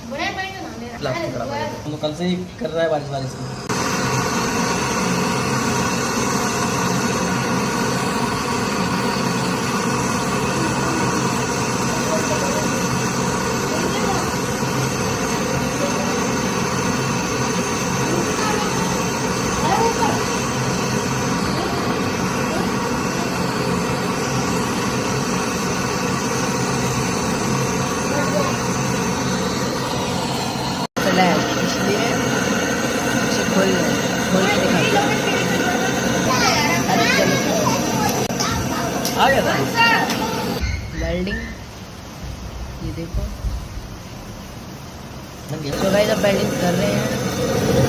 तो कल से ही कर रहा है बारिश बारिश में। इसलिए इसे खोल के दिखाते आ गया था वेल्डिंग। ये देखो, तो गाइस अब वेल्डिंग कर रहे हैं।